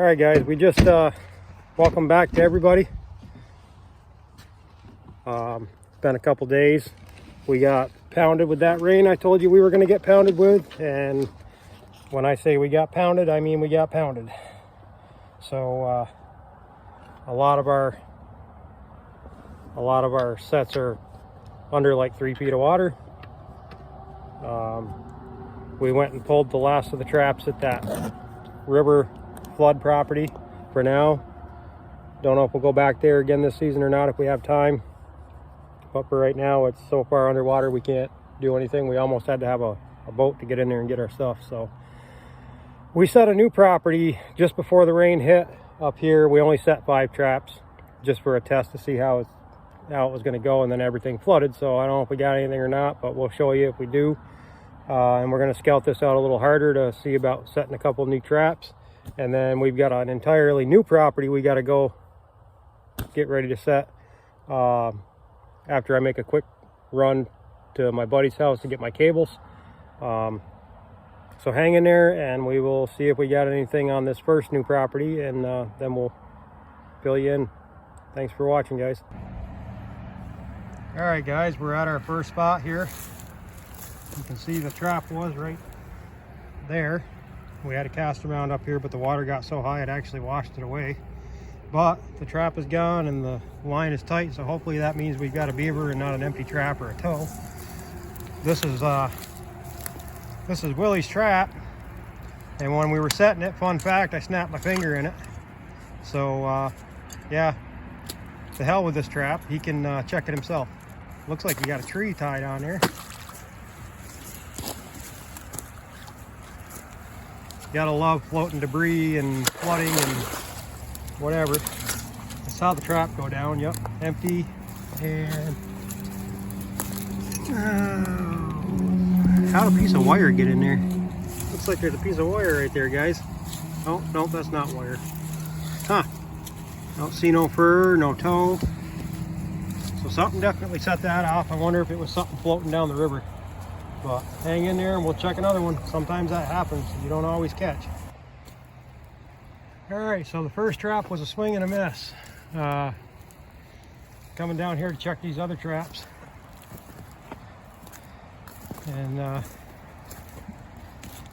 Alright guys, we just welcome back to everybody. It's been a couple days. We got pounded with that rain I told you we were going to get pounded with, and when I say we got pounded, I mean we got pounded. So a lot of our sets are under like 3 feet of water. We went and pulled the last of the traps at that river flood property for now. Don't know if we'll go back there again this season or not if we have time, but for right now it's so far underwater we can't do anything. We almost had to have a boat to get in there and get our stuff. So we set a new property just before the rain hit up here. We only set 5 traps just for a test to see how it was going to go, and then everything flooded. So I don't know if we got anything or not, but we'll show you if we do. And we're going to scout this out a little harder to see about setting a couple new traps. And then we've got an entirely new property we got to go get ready to set after I make a quick run to my buddy's house to get my cables. So hang in there and we will see if we got anything on this first new property, and then we'll fill you in. Thanks for watching, guys. All right guys, we're at our first spot here. You can see the trap was right there. We had a caster mound up here, but the water got so high it actually washed it away. But the trap is gone and the line is tight, so hopefully that means we've got a beaver and not an empty trap or a tow. This is Willie's trap, and when we were setting it, fun fact, I snapped my finger in it. So yeah, to hell with this trap. He can check it himself. Looks like he got a tree tied on there. Gotta love floating debris and flooding and whatever. That's how the trap go down. Yep, empty. And how'd a piece of wire get in there? Looks like there's a piece of wire right there, guys. Oh, no, that's not wire. Huh. Don't see no fur, no toe. So something definitely set that off. I wonder if it was something floating down the river. But hang in there and we'll check another one. Sometimes that happens. You don't always catch. All right, so the first trap was a swing and a miss. Coming down here to check these other traps. And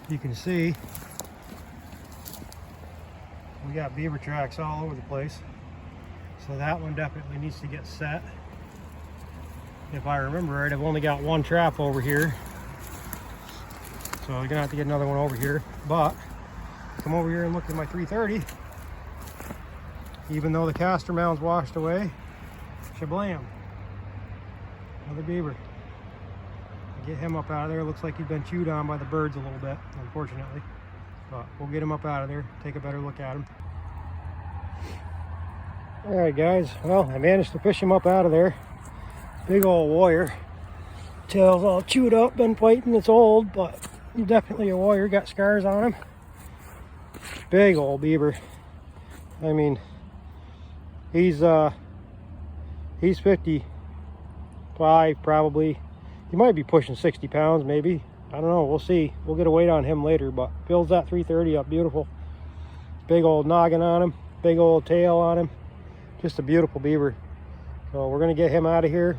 you can see we got beaver tracks all over the place. So that one definitely needs to get set. If I remember right, I've only got 1 trap over here. So I'm gonna have to get another one over here. But come over here and look at my 330. Even though the caster mound's washed away, shablam, another beaver. Get him up out of there. Looks like he's been chewed on by the birds a little bit, unfortunately. But we'll get him up out of there, take a better look at him. All right, guys. Well, I managed to fish him up out of there. Big old warrior. Tail's all chewed up, been fighting. It's old, but definitely a warrior. Got scars on him. Big old beaver. I mean, he's 55 probably. He might be pushing 60 pounds maybe. I don't know, we'll see. We'll get a weight on him later, but fills that 330 up beautiful. Big old noggin on him, big old tail on him. Just a beautiful beaver. So we're gonna get him out of here.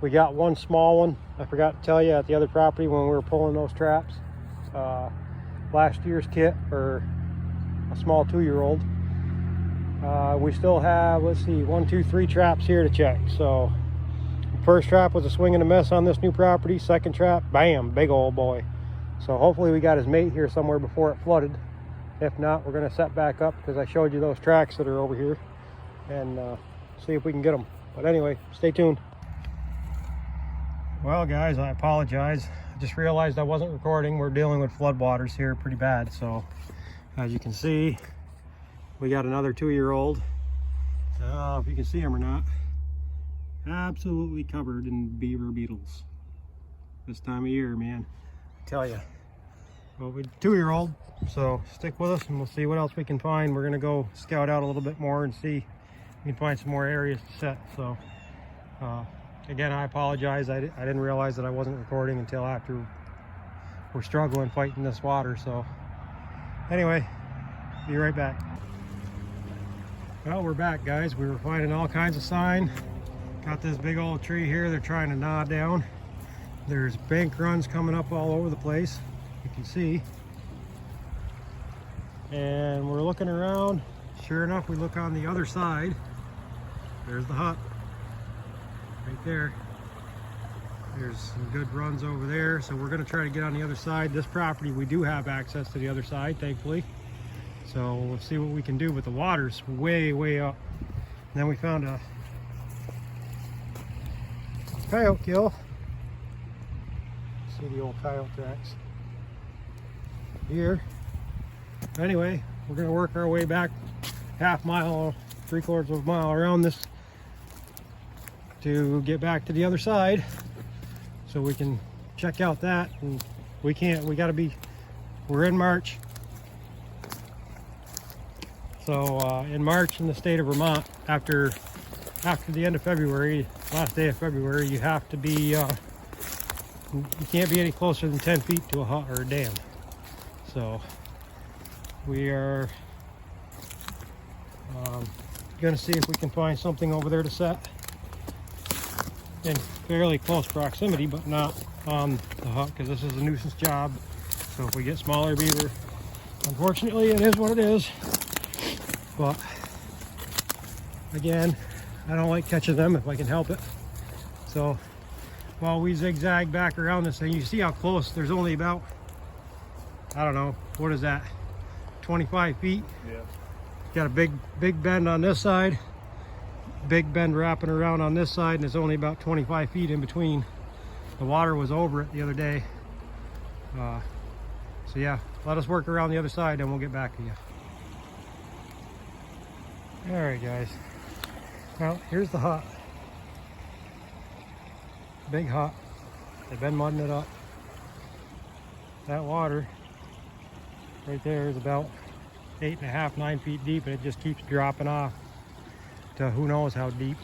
We got 1 small one. I forgot to tell you at the other property when we were pulling those traps. Last year's kit for a small 2-year-old. We still have, let's see, 1, 2, 3 traps here to check. So first trap was a swing and a miss on this new property. Second trap, bam, big old boy. So hopefully we got his mate here somewhere before it flooded. If not, we're gonna set back up because I showed you those tracks that are over here, and see if we can get them. But anyway, stay tuned. Well guys, I apologize. I just realized I wasn't recording. We're dealing with floodwaters here pretty bad. So as you can see, we got another 2-year-old. If you can see him or not, absolutely covered in beaver beetles this time of year, man. I tell you. Well, we're 2-year-old, so stick with us and we'll see what else we can find. We're gonna go scout out a little bit more and see if we can find some more areas to set. So again, I apologize. I didn't realize that I wasn't recording until after we're struggling fighting this water. So anyway, Be right back. Well, we're back, guys. We were finding all kinds of sign. Got this big old tree here they're trying to gnaw down. There's bank runs coming up all over the place, you can see. And we're looking around. Sure enough, we look on the other side. There's the hut right there. There's some good runs over there, so we're going to try to get on the other side. This property, we do have access to the other side, thankfully. So we'll see what we can do, but the water's way up. And then we found a coyote kill. See the old coyote tracks here. Anyway, we're going to work our way back half mile, 3/4 of a mile around this to get back to the other side, so we can check out that. And we gotta be, we're in March. So in March in the state of Vermont, after the end of February, last day of February, you have to be, you can't be any closer than 10 feet to a hut or a dam. So we are gonna see if we can find something over there to set in fairly close proximity, but not on the hut, because this is a nuisance job. So if we get smaller beaver, unfortunately it is what it is. But again, I don't like catching them if I can help it. So while we zigzag back around this thing, you see how close, there's only about, I don't know, what is that, 25 feet? Yeah. Got a big bend on this side, big bend wrapping around on this side, and it's only about 25 feet in between. The water was over it the other day. So yeah, let us work around the other side and we'll get back to you. All right, guys. Well, here's the hut. Big hut. They've been mudding it up. That water right there is about 8.5, 9 feet deep, and it just keeps dropping off to who knows how deep.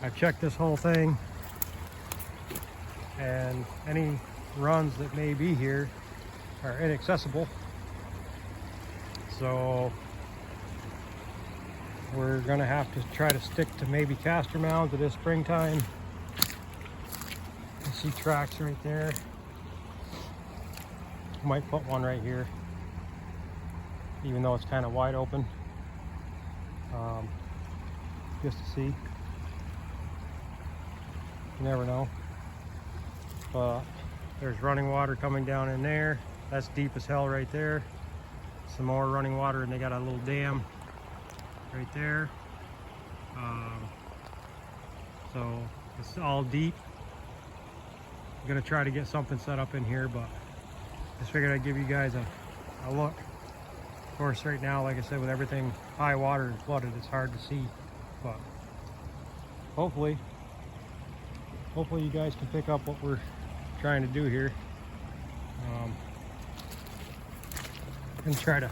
I've checked this whole thing, and any runs that may be here are inaccessible. So we're gonna have to try to stick to maybe castor mounds it is springtime. You see tracks right there. Might put one right here, even though it's kind of wide open, just to see. You never know. But there's running water coming down in there. That's deep as hell right there. Some more running water, and they got a little dam right there. So it's all deep. I'm gonna try to get something set up in here, but just figured I'd give you guys a look. Of course, right now, like I said, with everything high water and flooded, it's hard to see. But hopefully you guys can pick up what we're trying to do here. And try to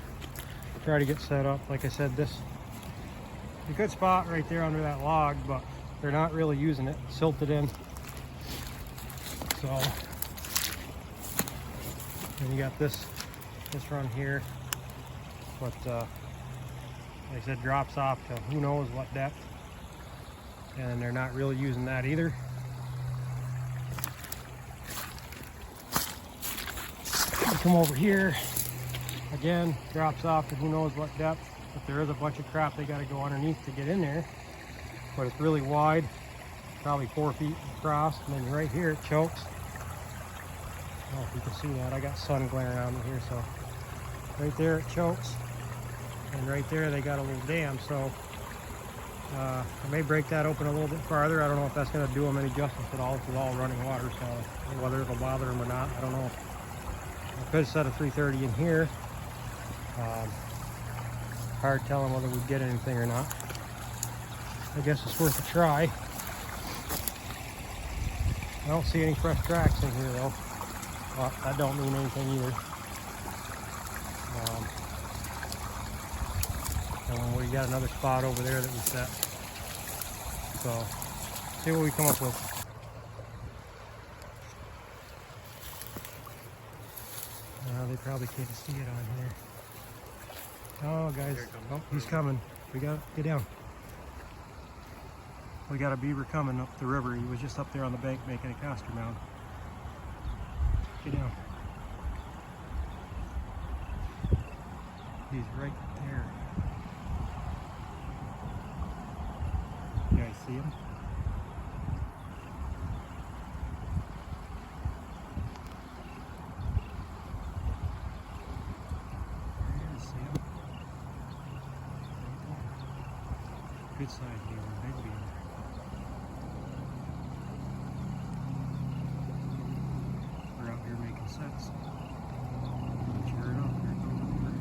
get set up. Like I said, this is a good spot right there under that log, but they're not really using it. It's silted in. So, and you got this run here, but like I said, drops off to who knows what depth, and they're not really using that either. You come over here, again, drops off to who knows what depth, but there is a bunch of crap they got to go underneath to get in there. But it's really wide, probably 4 feet across, and then right here it chokes. I don't know if you can see that. I got sun glaring on me here, so right there it chokes, and right there they got a little dam. So I may break that open a little bit farther. I don't know if that's going to do them any justice at all. It's all running water, so whether it'll bother them or not, I don't know. I could set a 330 in here. Hard telling whether we get anything or not. I guess it's worth a try. I don't see any fresh tracks in here though. Well, that don't mean anything either. And we got another spot over there that we set. So, see what we come up with. They probably can't see it on here. Oh, guys. Oh, he's coming. We got get down. We got a beaver coming up the river. He was just up there on the bank making a caster mound. Get down. He's right there. You guys see him? Good size beaver, big beaver. We're out here making sets. Sure enough, here goes a beaver.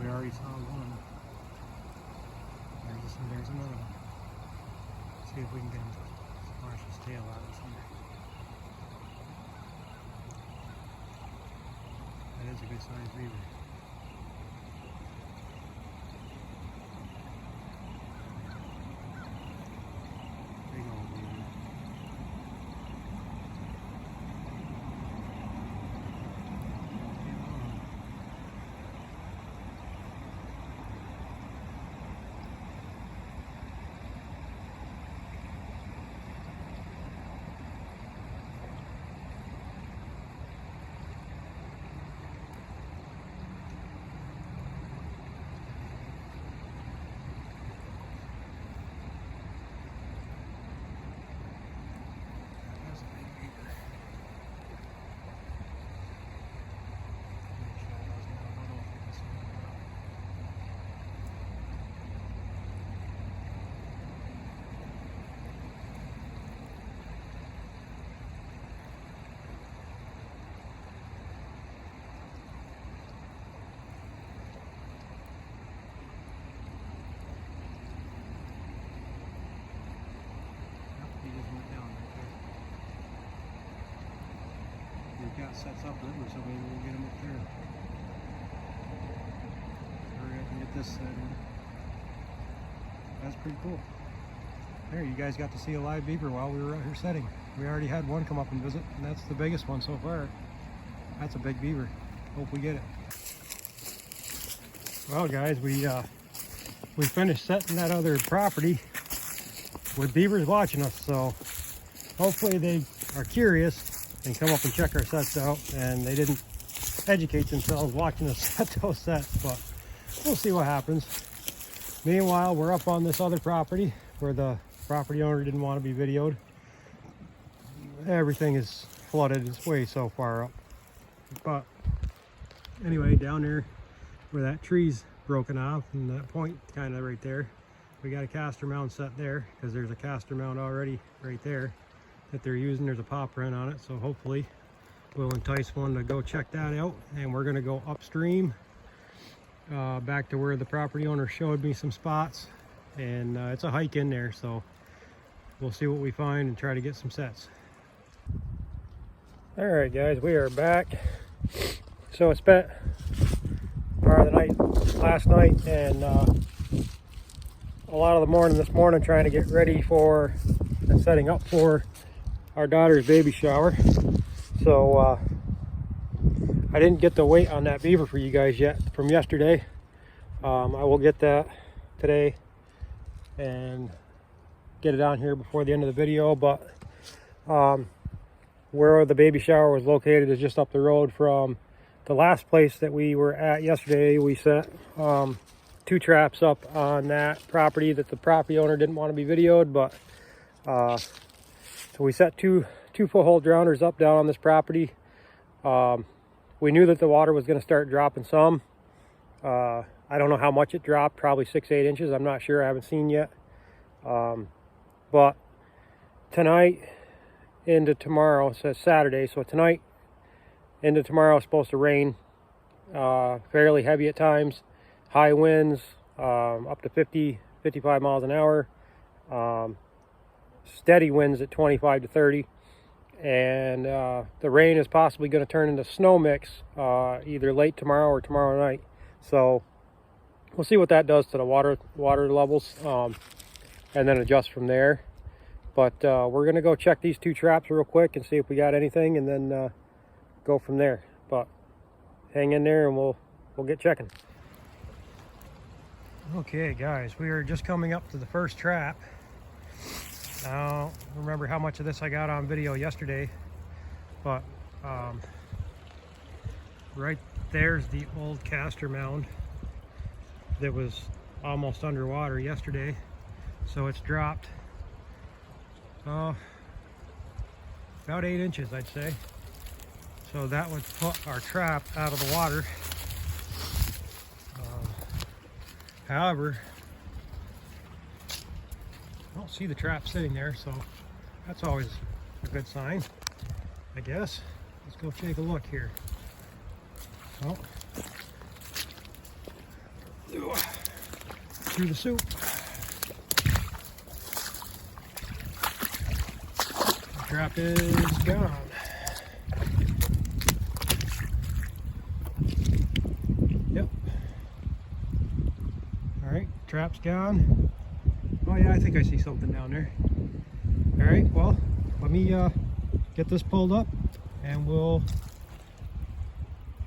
We already saw one. There's another one. See if we can get him to splash his tail out of somewhere. That is a good sized beaver. Got sets up river, so maybe we'll get them up there. Hurry up and get this set in. That's pretty cool. There, you guys got to see a live beaver while we were out here setting. We already had one come up and visit, and that's the biggest one so far. That's a big beaver. Hope we get it. Well, guys, we finished setting that other property with beavers watching us, so hopefully they are curious and come up and check our sets out, and they didn't educate themselves watching us set those sets, but we'll see what happens. Meanwhile, we're up on this other property where the property owner didn't want to be videoed. Everything is flooded. It's way so far up, but anyway, down there where that tree's broken off and that point kind of right there, we got a caster mound set there because there's a caster mound already right there that they're using. There's a paw print on it, so hopefully we'll entice one to go check that out. And we're going to go upstream back to where the property owner showed me some spots, and it's a hike in there, so we'll see what we find and try to get some sets. All right, guys, we are back. So I spent part of the night last night and a lot of the morning this morning trying to get ready for and setting up for our daughter's baby shower. So I didn't get the weight on that beaver for you guys yet from yesterday. I will get that today and get it on here before the end of the video, but where the baby shower was located is just up the road from the last place that we were at yesterday. We set 2 traps up on that property that the property owner didn't want to be videoed, but so we set two foothold drowners up down on this property. We knew that the water was going to start dropping some. I don't know how much it dropped, probably 6-8 inches. I'm not sure, I haven't seen yet. But tonight into tomorrow, so it's Saturday, so tonight into tomorrow is supposed to rain fairly heavy at times. High winds up to 50-55 miles an hour. Steady winds at 25 to 30, and the rain is possibly going to turn into snow mix either late tomorrow or tomorrow night. So we'll see what that does to the water levels, and then adjust from there. But we're going to go check these 2 traps real quick and see if we got anything, and then go from there. But hang in there and we'll get checking. Okay guys, we are just coming up to the first trap. I don't remember how much of this I got on video yesterday, but right there's the old caster mound that was almost underwater yesterday. So it's dropped about 8 inches, I'd say. So that would put our trap out of the water. However, I don't see the trap sitting there, so that's always a good sign, I guess. Let's go take a look here. Oh, through the soup. The trap is gone. Yep. Alright, trap's gone. Oh yeah, I think I see something down there. Alright, well, let me get this pulled up and we'll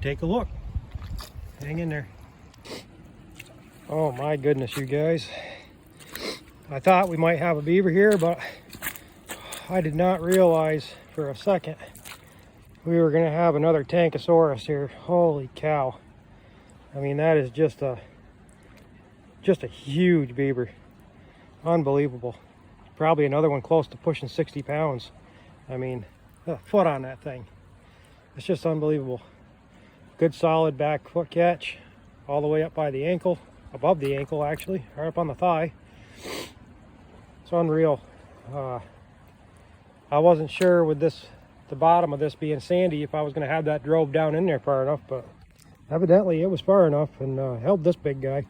take a look. Hang in there. Oh my goodness, you guys. I thought we might have a beaver here, but I did not realize for a second we were going to have another Tankosaurus here. Holy cow. I mean, that is just a huge beaver. Unbelievable. Probably another one close to pushing 60 pounds. I mean, a foot on that thing. It's just unbelievable. Good solid back foot catch all the way up by the ankle, above the ankle actually, right up on the thigh. It's unreal. I wasn't sure with this, the bottom of this being sandy, if I was going to have that drove down in there far enough, but evidently it was far enough and held this big guy.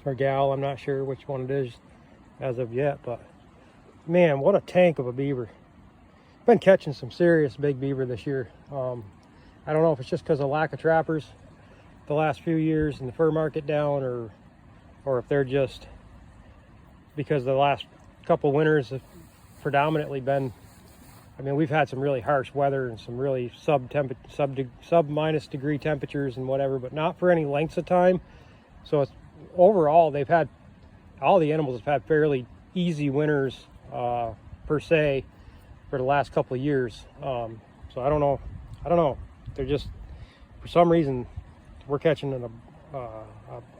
Or gal, I'm not sure which one it is as of yet, but man, what a tank of a beaver. Been catching some serious big beaver this year. I don't know if it's just because of lack of trappers the last few years and the fur market down, or if they're just because the last couple winters have predominantly been, I mean, we've had some really harsh weather and some really sub minus degree temperatures and whatever, but not for any lengths of time. So it's overall, they've had, all the animals have had fairly easy winters per se for the last couple of years. So I don't know. They're just, for some reason, we're catching an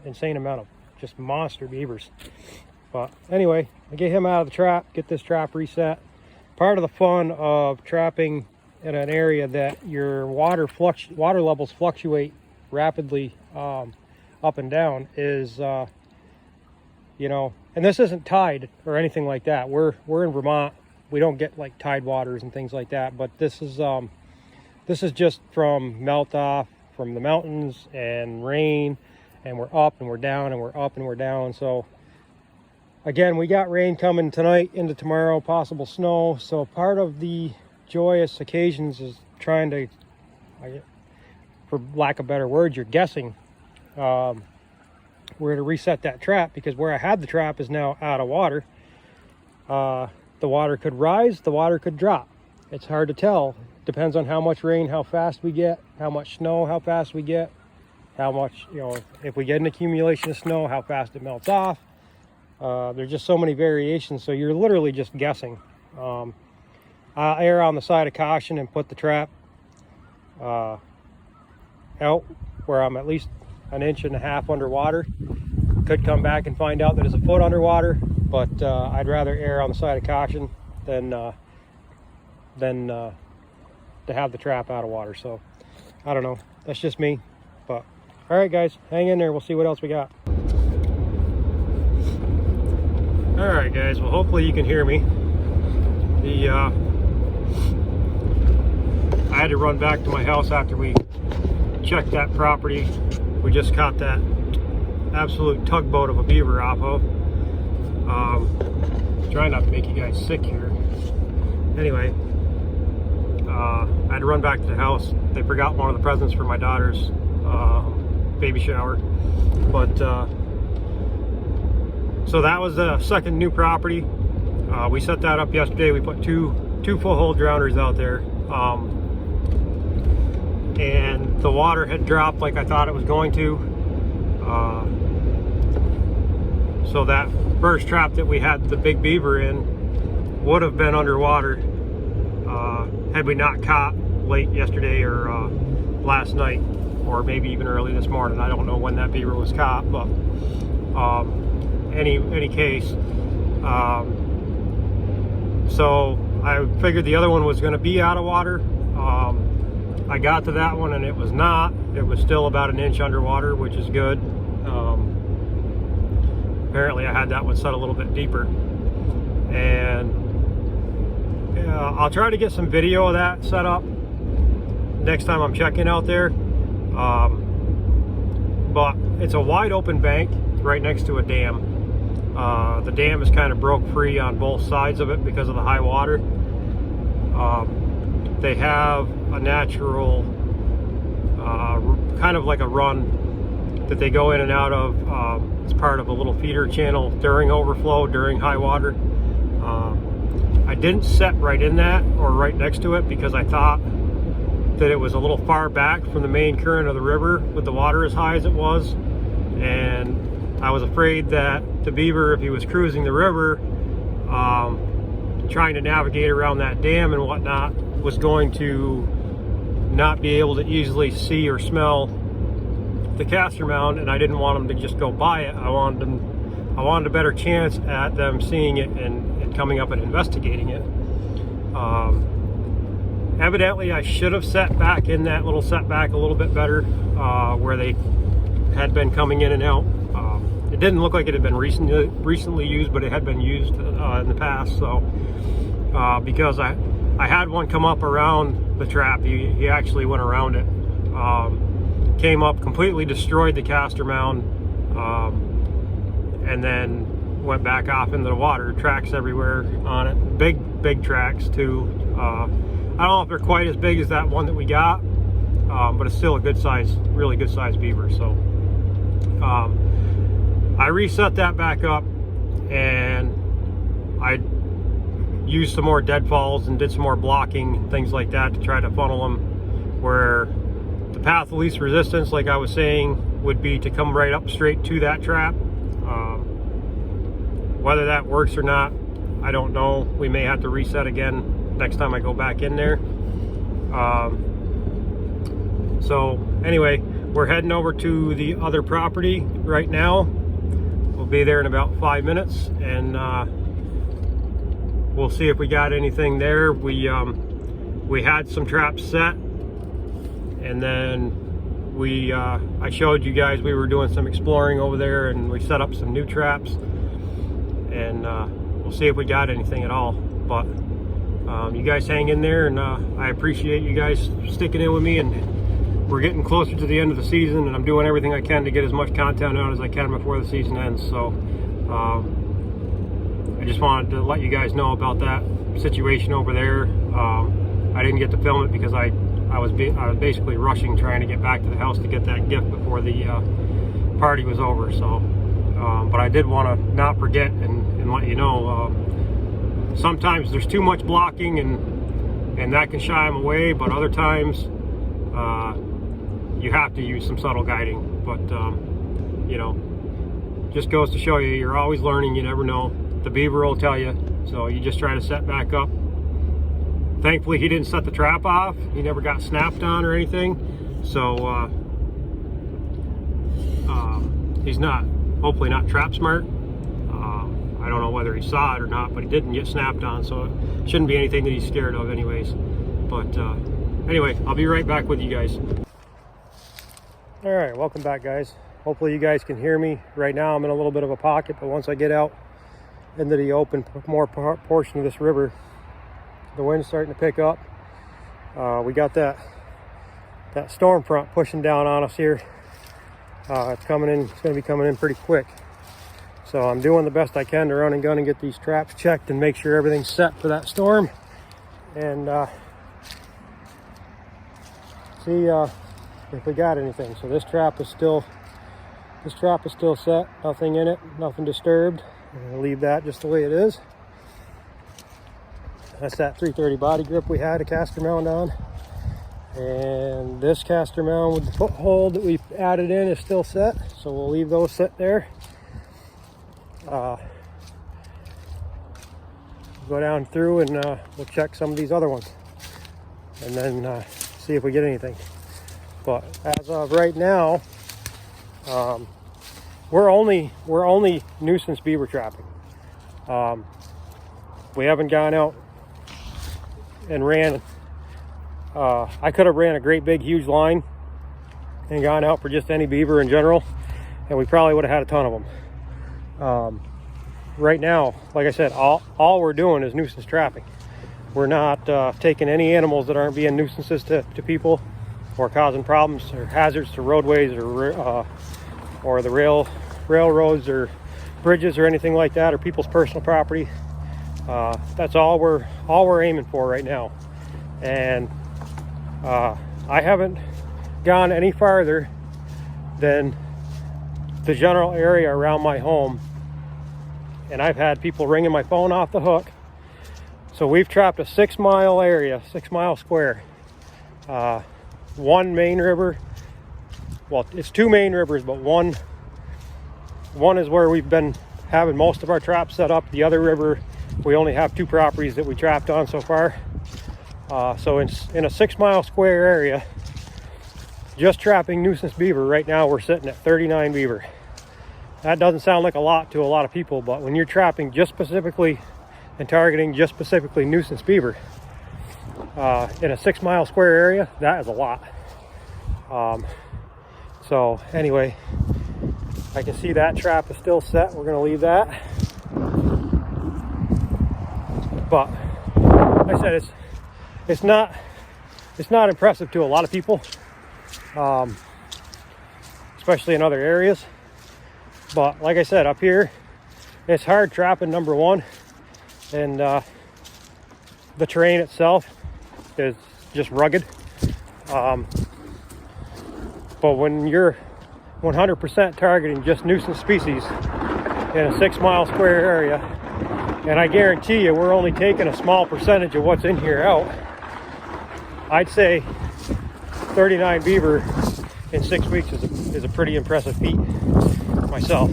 insane amount of just monster beavers. But anyway, I get him out of the trap, get this trap reset. Part of the fun of trapping in an area that your water levels fluctuate rapidly up and down is, you know, and this isn't tide or anything like that. We're in Vermont. We don't get like tide waters and things like that, but this is just from melt off from the mountains and rain, and we're up and we're down and we're up and we're down. So again, we got rain coming tonight into tomorrow, possible snow. So part of the joyous occasions is trying to, for lack of better words, you're guessing where to reset that trap, because where I had the trap is now out of water. The water could rise, the water could drop. It's hard to tell. Depends on how much rain, how fast we get, how much snow, how fast we get, how much, you know, if we get an accumulation of snow, how fast it melts off. There's just so many variations, so you're literally just guessing. I'll err on the side of caution and put the trap out where I'm at least 1.5 inches underwater. Could come back and find out that it's a foot underwater, but I'd rather err on the side of caution than to have the trap out of water. So I don't know, that's just me. But all right guys, hang in there, we'll see what else we got. All right guys, well hopefully you can hear me. I had to run back to my house after we checked that property we just caught that absolute tugboat of a beaver off of. Trying not to make you guys sick here. Anyway, I had to run back to the house. They forgot one of the presents for my daughter's baby shower. But so that was the second new property. We set that up yesterday. We put two full hole drowners out there. And the water had dropped like I thought it was going to. So that first trap that we had the big beaver in would have been underwater had we not caught late yesterday or last night, or maybe even early this morning. I don't know when that beaver was caught, but any case, so I figured the other one was going to be out of water. I got to that one and it was not. It was still about an inch underwater, which is good. Apparently I had that one set a little bit deeper, and I'll try to get some video of that set up next time I'm checking out there. But it's a wide open bank right next to a dam. The dam is kind of broke free on both sides of it because of the high water. They have a natural kind of like a run that they go in and out of. It's part of a little feeder channel during overflow, during high water. I didn't set right in that or right next to it because I thought that it was a little far back from the main current of the river with the water as high as it was, and I was afraid that the beaver, if he was cruising the river trying to navigate around that dam and whatnot, was going to not be able to easily see or smell the castor mound, and I didn't want them to just go by it. I wanted a better chance at them seeing it and coming up and investigating it. Evidently I should have set back in that little setback a little bit better, where they had been coming in and out. It didn't look like it had been recently used, but it had been used in the past. So because I had one come up around the trap, he actually went around it, came up, completely destroyed the castor mound, and then went back off into the water. Tracks everywhere on it, big tracks too. I don't know if they're quite as big as that one that we got, but it's still a good size, really good size beaver. So I reset that back up, and I used some more deadfalls and did some more blocking, things like that, to try to funnel them where the path of least resistance, like I was saying, would be to come right up straight to that trap. Whether that works or not, I don't know. We may have to reset again next time I go back in there. So anyway, we're heading over to the other property right now. We'll be there in about 5 minutes, and we'll see if we got anything there. We had some traps set, and then I showed you guys we were doing some exploring over there, and we set up some new traps, and we'll see if we got anything at all. But you guys hang in there, and I appreciate you guys sticking in with me, and we're getting closer to the end of the season, and I'm doing everything I can to get as much content out as I can before the season ends. So I just wanted to let you guys know about that situation over there. I didn't get to film it because I was basically rushing, trying to get back to the house to get that gift before the party was over. So but I did want to not forget and let you know, sometimes there's too much blocking, and that can shy them away, but other times you have to use some subtle guiding. But you know, just goes to show you, you're always learning. You never know. The beaver will tell you, so you just try to set back up. Thankfully he didn't set the trap off. He never got snapped on or anything, so he's hopefully not trap smart. I don't know whether he saw it or not, but he didn't get snapped on, so it shouldn't be anything that he's scared of anyways. But anyway, I'll be right back with you guys. All right, welcome back, guys. Hopefully you guys can hear me. Right now I'm in a little bit of a pocket, but once I get out into the open more portion of this river, the wind's starting to pick up. We got that storm front pushing down on us here. It's coming in. It's going to be coming in pretty quick. So I'm doing the best I can to run and gun and get these traps checked and make sure everything's set for that storm, and see if we got anything. So this trap is still set. Nothing in it. Nothing disturbed. I'm going to leave that just the way it is. That's that 330 body grip we had a castor mound on. And this castor mound with the foothold that we added in is still set. So we'll leave those set there. go down through and we'll check some of these other ones, and then see if we get anything. But as of right now, we're only nuisance beaver trapping. We haven't gone out and ran. I could have ran a great big huge line and gone out for just any beaver in general, and we probably would have had a ton of them. Right now, like I said, all we're doing is nuisance trapping. We're not taking any animals that aren't being nuisances to people or causing problems or hazards to roadways or the railroads or bridges or anything like that, or people's personal property. That's all we're aiming for right now. And I haven't gone any farther than the general area around my home, and I've had people ringing my phone off the hook. So we've trapped a 6 mile area, 6 mile square. One main river, well, it's 2 main rivers, but one is where we've been having most of our traps set up. The other river, we only have 2 properties that we trapped on so far. So in a 6 mile square area, just trapping nuisance beaver, right now we're sitting at 39 beaver. That doesn't sound like a lot to a lot of people, but when you're trapping just specifically and targeting just specifically nuisance beaver in a 6 mile square area, that is a lot. So anyway, I can see that trap is still set. We're going to leave that. But like I said, it's not impressive to a lot of people, especially in other areas. But like I said, up here, it's hard trapping, number one, and the terrain itself is just rugged. But when you're 100% targeting just nuisance species in a 6 mile square area, and I guarantee you we're only taking a small percentage of what's in here out, I'd say 39 beaver in 6 weeks is a pretty impressive feat myself.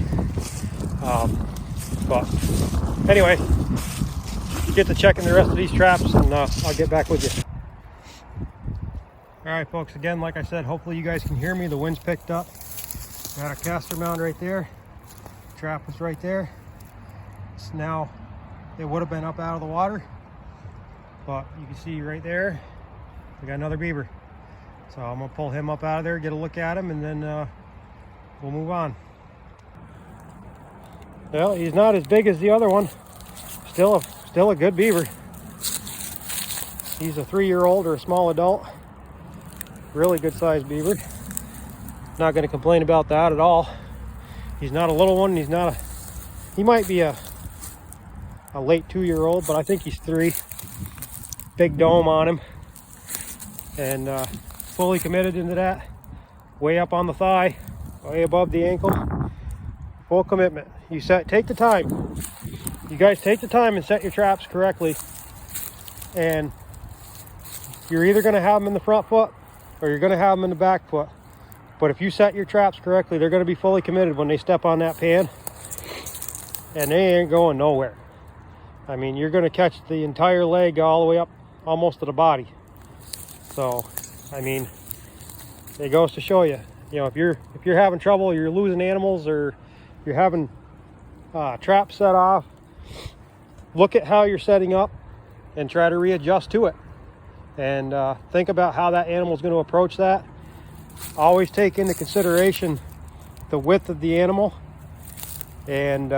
But anyway, get to checking the rest of these traps, and I'll get back with you. All right, folks, again, like I said, hopefully you guys can hear me. The wind's picked up. Got a caster mound right there. Trap was right there. It's now, it would have been up out of the water, but you can see right there, we got another beaver. So I'm gonna pull him up out of there, get a look at him, and then we'll move on. Well, he's not as big as the other one. Still a good beaver. He's a 3-year-old or a small adult. Really good sized beaver. Not going to complain about that at all. He's not a little one. He might be a late 2-year-old, but I think he's 3. Big dome on him, and fully committed into that. Way up on the thigh, way above the ankle. Full commitment. Take the time. You guys take the time and set your traps correctly, and you're either going to have them in the front foot or you're going to have them in the back foot. But if you set your traps correctly, they're going to be fully committed when they step on that pan, and they ain't going nowhere. I mean, you're going to catch the entire leg all the way up almost to the body. So, I mean, it goes to show you, if you're having trouble, you're losing animals, or you're having traps set off, look at how you're setting up and try to readjust to it, and think about how that animal is going to approach that. Always take into consideration the width of the animal, and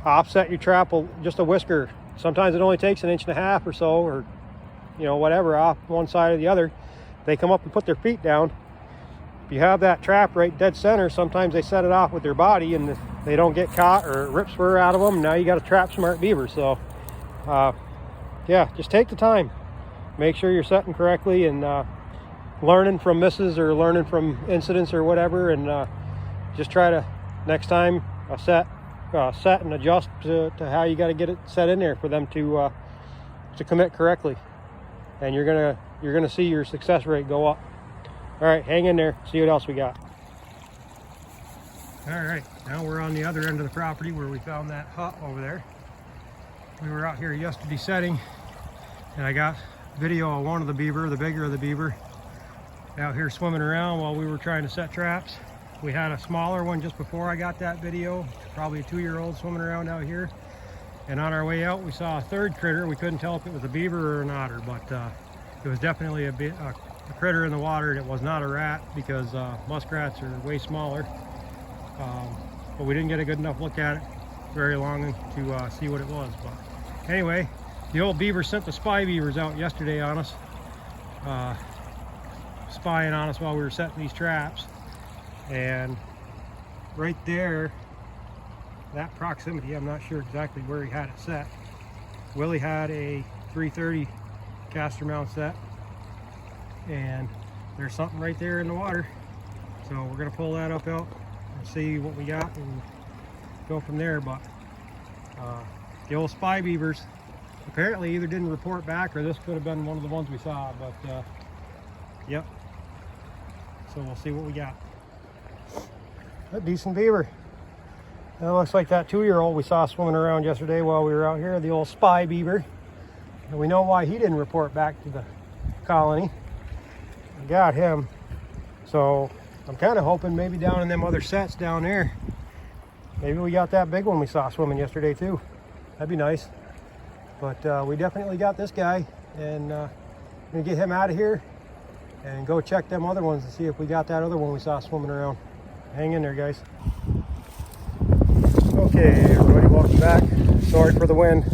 offset your trap just a whisker. Sometimes it only takes 1.5 inches or so, or whatever, off one side or the other. They come up and put their feet down. If you have that trap right dead center, sometimes they set it off with their body and they don't get caught, or it rips fur out of them. Now you got a trap smart beaver. So yeah, just take the time, make sure you're setting correctly, and learning from misses or learning from incidents or whatever, and just try to next time set and adjust to how you got to get it set in there for them to commit correctly, and you're gonna see your success rate go up. All right, hang in there, see what else we got. All right, now we're on the other end of the property where we found that hut over there. We were out here yesterday setting, and I got video of one of the beaver, the bigger of the beaver, out here swimming around while we were trying to set traps. We had a smaller one just before I got that video, probably a 2-year-old swimming around out here. And on our way out, we saw a third critter. We couldn't tell if it was a beaver or an otter, but it was definitely a critter in the water, and it was not a rat because muskrats are way smaller. But we didn't get a good enough look at it very long to see what it was. But anyway, the old beaver sent the spy beavers out yesterday on us, spying on us while we were setting these traps. And right there, that proximity, I'm not sure exactly where he had it set. Willie had a 330 caster mount set, and there's something right there in the water. So we're gonna pull that up out and see what we got and go from there. But the old spy beavers apparently either didn't report back, or this could have been one of the ones we saw. But yep, so we'll see what we got. A decent beaver. That looks like that 2-year-old we saw swimming around yesterday while we were out here, the old spy beaver. And we know why he didn't report back to the colony. We got him. So I'm kind of hoping maybe down in them other sets down there, maybe we got that big one we saw swimming yesterday too. That'd be nice. But we definitely got this guy, and I'm gonna get him out of here and go check them other ones and see if we got that other one we saw swimming around. Hang in there, guys. Okay, everybody, welcome back. Sorry for the wind.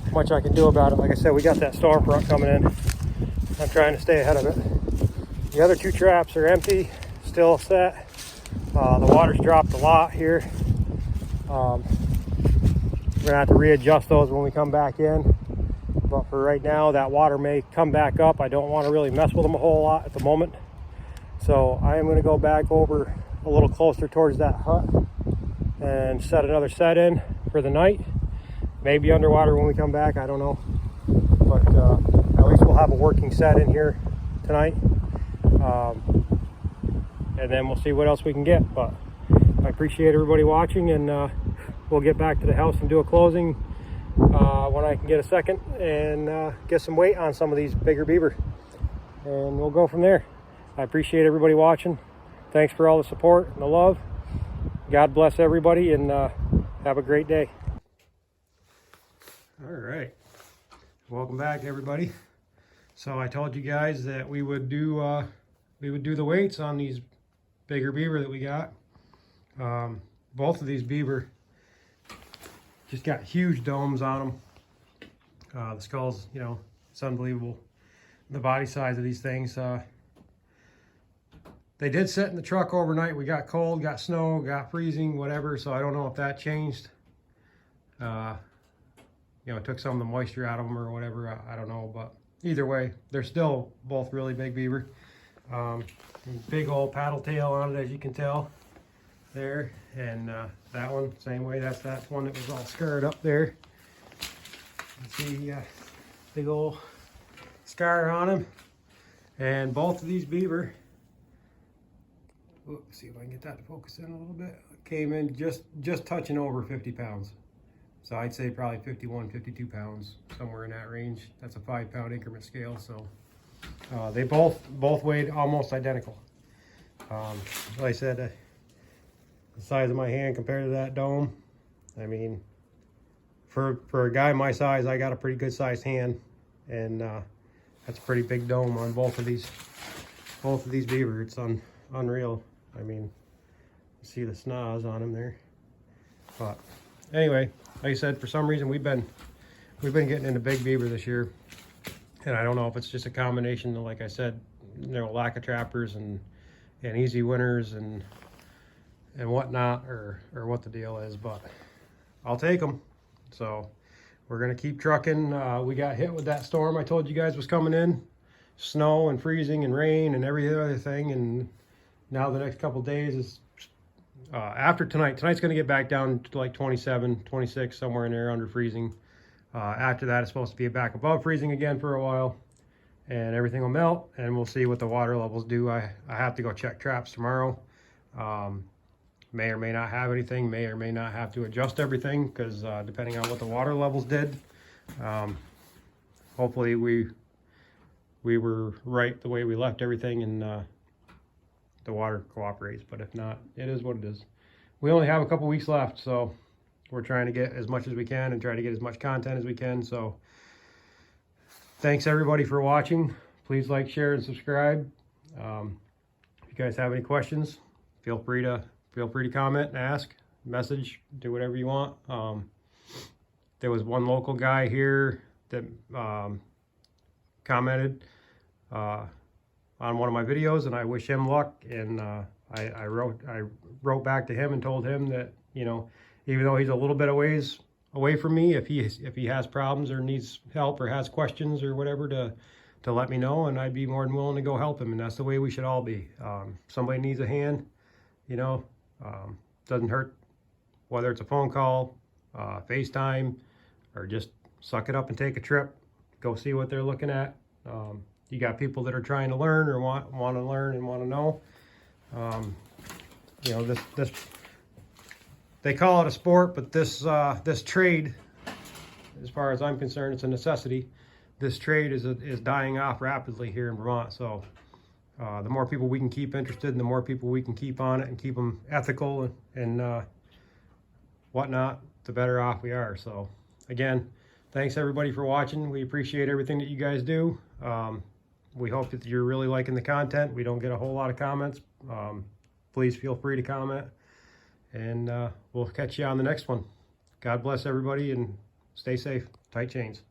Not much I can do about it. Like I said, we got that storm front coming in. I'm trying to stay ahead of it. The other 2 traps are empty, still set. The water's dropped a lot here. We're gonna have to readjust those when we come back in. But for right now, that water may come back up. I don't want to really mess with them a whole lot at the moment. So I am going to go back over a little closer towards that hut and set another set in for the night. Maybe underwater when we come back, I don't know. But at least we'll have a working set in here tonight. And then we'll see what else we can get. But I appreciate everybody watching, and we'll get back to the house and do a closing when I can get a second, and get some weight on some of these bigger beaver. And we'll go from there. I appreciate everybody watching. Thanks for all the support and the love. God bless everybody, and have a great day. All right, welcome back, everybody. So I told you guys that we would do the weights on these bigger beaver that we got. Both of these beaver just got huge domes on them. The skulls, you know, it's unbelievable. The body size of these things. They did sit in the truck overnight. We got cold, got snow, got freezing, whatever. So I don't know if that changed. You know, it took some of the moisture out of them or whatever. I don't know, but either way, they're still both really big beaver. Big old paddle tail on it, as you can tell there. And that one, same way. That's that one that was all scarred up there. You see, big old scar on him. And both of these beaver, let's see if I can get that to focus in a little bit, came in just touching over 50 pounds. So I'd say probably 51, 52 pounds, somewhere in that range. That's a 5-pound increment scale. So they both weighed almost identical. Like I said, the size of my hand compared to that dome, I mean, for a guy my size, I got a pretty good sized hand, and that's a pretty big dome on both of these beaver. It's unreal. I mean, you see the snaz on them there. But anyway, like I said, for some reason we've been getting into big beaver this year, and I don't know if it's just a combination of, like I said, you know, lack of trappers and easy winters and whatnot, or what the deal is, but I'll take them. So we're gonna keep trucking. We got hit with that storm I told you guys was coming in, snow and freezing and rain and every other thing, and now the next couple days is after tonight's going to get back down to like 27, 26, somewhere in there under freezing. After that, it's supposed to be back above freezing again for a while, and everything will melt, and we'll see what the water levels do. I have to go check traps tomorrow. may or may not have anything, may or may not have to adjust everything, because depending on what the water levels did. Hopefully we were right the way we left everything, and the water cooperates. But if not, it is what it is. We only have a couple weeks left, so we're trying to get as much as we can and try to get as much content as we can. So thanks everybody for watching. Please like, share, and subscribe. If you guys have any questions, feel free to comment and ask, message, do whatever you want. There was one local guy here that commented on one of my videos, and I wish him luck. And I wrote back to him and told him that, you know, even though he's a little bit away from me, if he has problems or needs help or has questions or whatever, to let me know, and I'd be more than willing to go help him. And that's the way we should all be. Somebody needs a hand, you know, doesn't hurt, whether it's a phone call, FaceTime, or just suck it up and take a trip, go see what they're looking at. You got people that are trying to learn or want to learn and want to know. You know, this they call it a sport, but this trade, as far as I'm concerned, it's a necessity. This trade is dying off rapidly here in Vermont. So the more people we can keep interested, and the more people we can keep on it and keep them ethical and whatnot, the better off we are. So again, thanks everybody for watching. We appreciate everything that you guys do. We hope that you're really liking the content. We don't get a whole lot of comments. Please feel free to comment, and we'll catch you on the next one. God bless everybody, and stay safe. Tight chains.